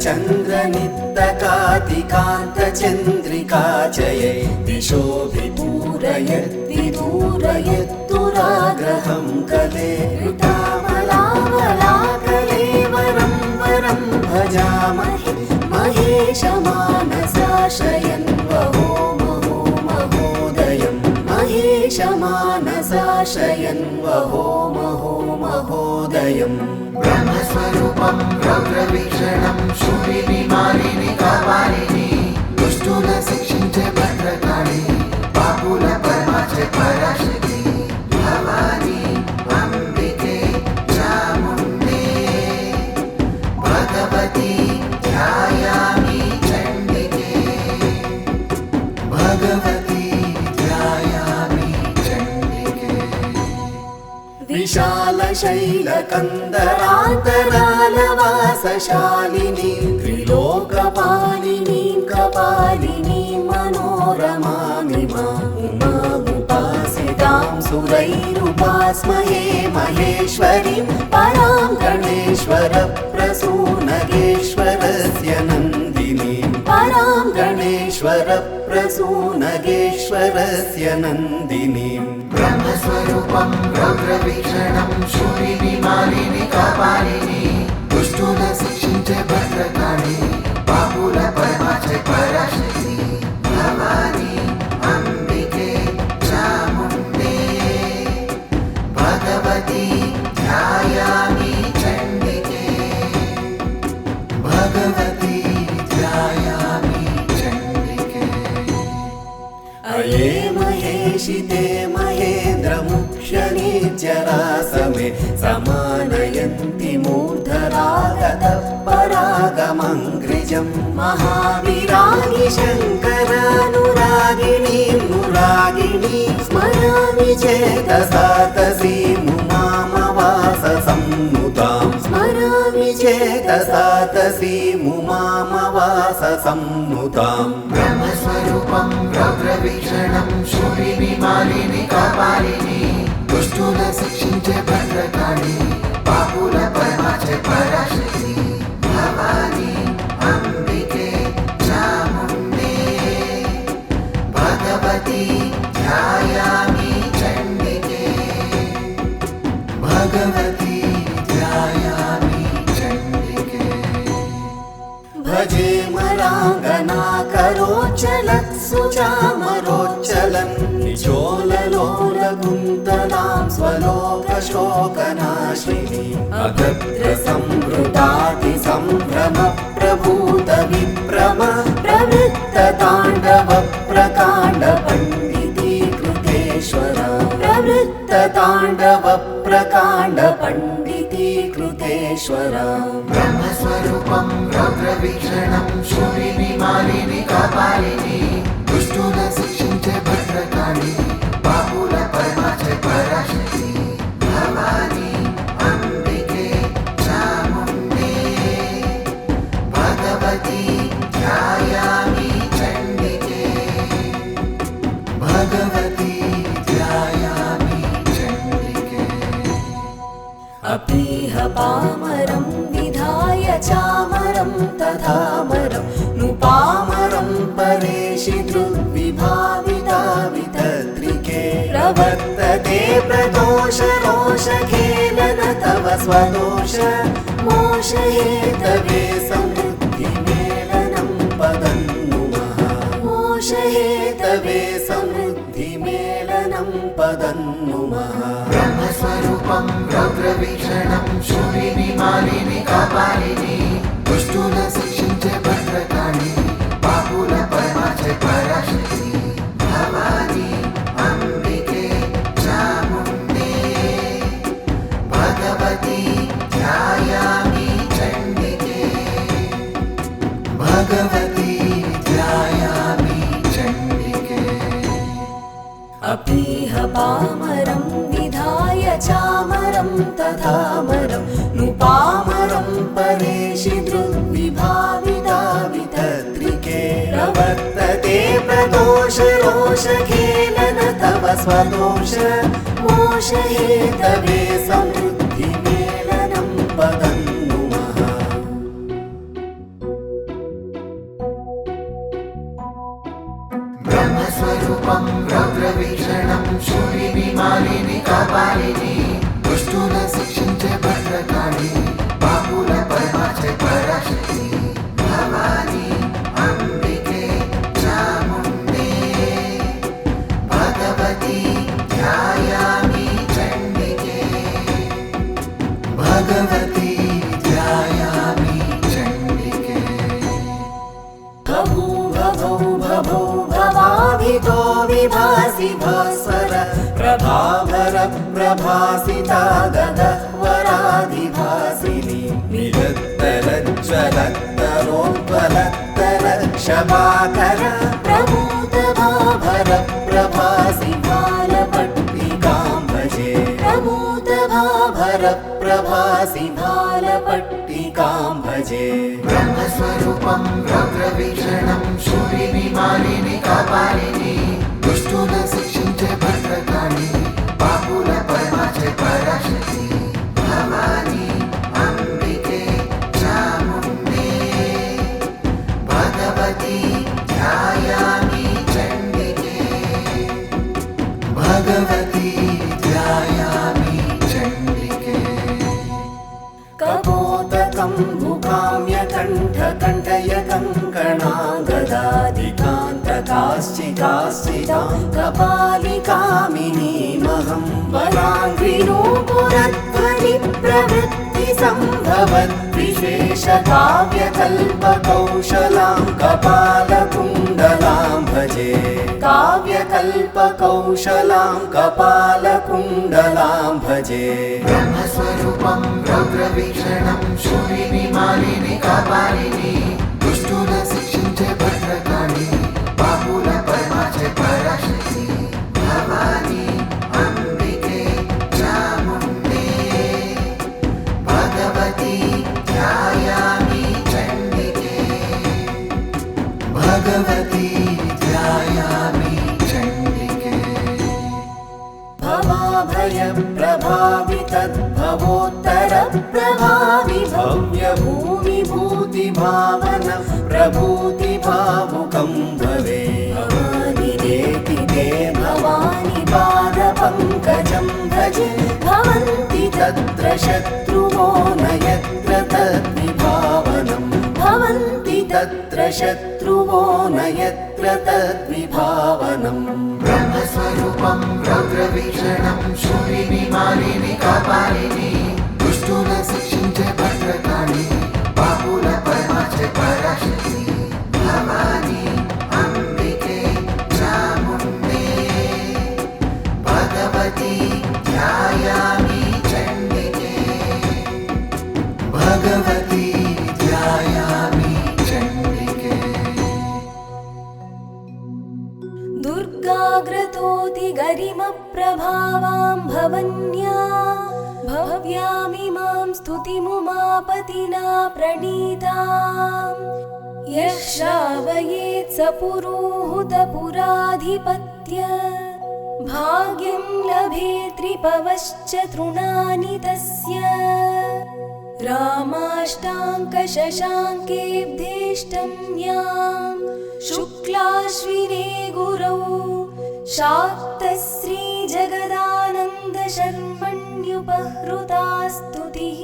चन्द्रनित्तकातिकान्तचन्द्रिका जये दिशोऽभिपूरयद् विदूरयत्तुराग्रहं कले ऋतामलामलाकलेवरं वरं भजामहे महेशमानसाशयन् वहो महो महोदयं महेशमानसाशयन् वहो महो महोदयम् ब्रह्मस्वरूपं रौद्रवीक्षणं शूलिनी कापालिनी दुष्टुल शिक्षिंचे भद्रकाली पापुल परमाचे पराशक्ति भवानी अंबिके चामुण्डे भगवती ध्यायामि चण्डिके भगवती ध्यायामि चण्डिके विशालशैलकन्दरान्तरालवासशालिनी त्रिलोकपालिनी कपालिनी मनोरमामिमा उमामुपासितां सुरैरुपास्महे महेश्वरीं परां गणेश्वरप्रसूनगेश्वरस्य नन्दिनीं परां गणेश्वरप्रसूनगेश्वरस्य नन्दिनीं ब्रह्मस्वरूपं रौद्रवीक्षणं शूलिनी कापालिनी दुष्टुल शिक्षिंचे भद्रकाली पापुल परमाचे पराशक्ति भवानी अंबिके चामुण्डे भगवती ध्यायामि चण्डिके भगवती ध्यायामि चण्डिके अये महेशिते महेन्द्रमुख्यनीचरासमे समानयन्ति मूर्धरागतः परागमङ्घ्रिजं महाविरागि शङ्करानुरागिणीं नुरागिणीं स्मरामि चेतसा तसीमुमामवाससम्नुतां स्मरामि चेतसा तसीमुमामवाससम्नुताम् ब्रह्मस्वरूपं रौद्रवीक्षणं शूलिनी कापालिनी दुष्टुल शिक्षिंचे भद्रकाली पापुल परमाचे पराशक्ति भवानी अंबिके चामुण्डे भगवती ध्यायामि चण्डिके भगवती ध्यायामि चण्डिके भजे मराङ्गनाकरोच्चलत्सुचामरोच्चलन् निचोललोलकुन्तलां स्वलोकशोकनाशिनी अगत्रसंवृतातिसम्भ्रमप्रभूतविभ्रम प्रवृत्तताण्डवप्रकाण्डपण्डितीकृतेश्वर प्रवृत्तताण्डवप्रकाण्डपण्डितीकृतेश्वर ब्रह्मस्वरूपं रौद्रवीक्षणं शूलिनी कापालिनी दुष्टुल शिक्षिंचे भद्रकाली पापुल परमाचे पराशक्ति भवानी अंबिके चामुण्डे भगवती ध्यायामि चण्डिके भगवती ध्यायामि चण्डिके अपीह पामरं विधाय चामरं तथामरं नुपामरं परेशि धृग्विभावितावितत्रिके प्रवर्तते प्रदोषरोषखेलन तव स्वदोष मोषहेतवे समृद्धिमेलनं पदन्नुमः मोषहेतवे समृद्धिमेलनं पदन्नुमः ब्रह्मस्वरूपं रौद्रवीक्षणं शूलिनी कापालिनी दुष्टुल शिक्षिंचे भद्रकाली पापुल परमाचे पराशक्ति भवानी अंबिके चामुण्डे भगवती ध्यायामि चण्डिके भगवती ध्यायामि चण्डिके अपीह पामरं विधाय चामरं तथामरं नुपामरं परेशि धृग्विभावितावितत्रिके प्रवर्तते प्रदोषरोषखेलन तव स्वदोष मोषहेतवे समृद्धिमेलनं पदन्नुमः బ్రహ్మస్వరూపం రౌద్రవీక్షణం శూలిని మాలిని కాపాలిని దుష్టుల శిక్షించే భద్రకాళి బాపుల పరమాచే పరాశక్తి భవాని అంబికే చాముండే భగవతి ధ్యాయామి చండికే భగవతి ధ్యాయామి చండికే భభూ భవాభితో విభాసి భాస్వర ప్రభాభర ప్రభాసితా గదవరాదిభాసిని విరత్తరజ్వలత్తరోజ్వలత్తర శభాకర ప్రమోద భాభర ప్రభాసి భాలపట్టికాం భజే ప్రమోద భాభర ప్రభాసి భాలపట్టికాం భజే బ్రహ్మస్వరూపం రౌద్రవీక్షణం శూలిని మాలిని కాపాలిని దుష్టుల శిక్షించే భద్రకాళి బాపుల పరమాచే పరాశక్తి భవాని అంబికే చాముండే భగవతి ధ్యాయామి చండికే భగవతి ధ్యాయామి చండికే కపోతకం భుకామ్యకంఠకంఠయ కంకణాగదాదికాంతకాశ్చికాశ్చితాం కపాలికామినీమహం వరాంఘ్రినూపురధ్వని ప్రవృత్తి సంభవత్ విశేష కావ్యకల్పకౌశలాం కపాలకుండలాం భజే కావ్యకల్పకౌశలాం కపాలకుండలాం భజే బ్రహ్మస్వరూపం రౌద్రవీక్షణం శూలిని మాలిని కాపాలిని దుష్టుల శిక్షించే భద్రకాళి బాపుల పరమాచే పరాశక్తి భవాని అంబికే చాముండే భగవతి ధ్యాయామి చండికే భగవతి ధ్యాయామి చండికే భవాభయ ప్రభావి తద్భవోత్తర ప్రభావి భవ్య భూమి భూతి భావన ప్రభూతి భావుకం భవే భవానిరేతి తే భవాని పాద పంకజం భజే భవంతి తత్ర శత్రువో న యత్ర తద్విభావనం భవంతి తత్ర శత్రువో న యత్ర తద్విభావనం బ్రహ్మస్వరూపం రౌద్రవీక్షణం శూలిని మాలిని కాపాలిని దుష్టుల శిక్షించే భద్రకాళి బాపుల పరమాచే పరాశక్తి భవాని అంబికే చాముండే భగవతి ధ్యాయామి చండికే భగవతి ధ్యాయామి చండికే दुर्गाग्रतोति गरिमप्रभावां भवन्या भव्यामिमां स्तुतिमुमापतिना प्रणीताम् यः श्रावयेत् स पुरोहुतपुराधिपत्य भाग्यं लभेत्रिपवश्च तृणानि तस्य रामाष्टाङ्कशशाङ्केब्धेष्टं यां शुक्लाश्विने गुरौ शाक्तश्रीजगदानन्दशर्मण्युपहृता स्तुतिः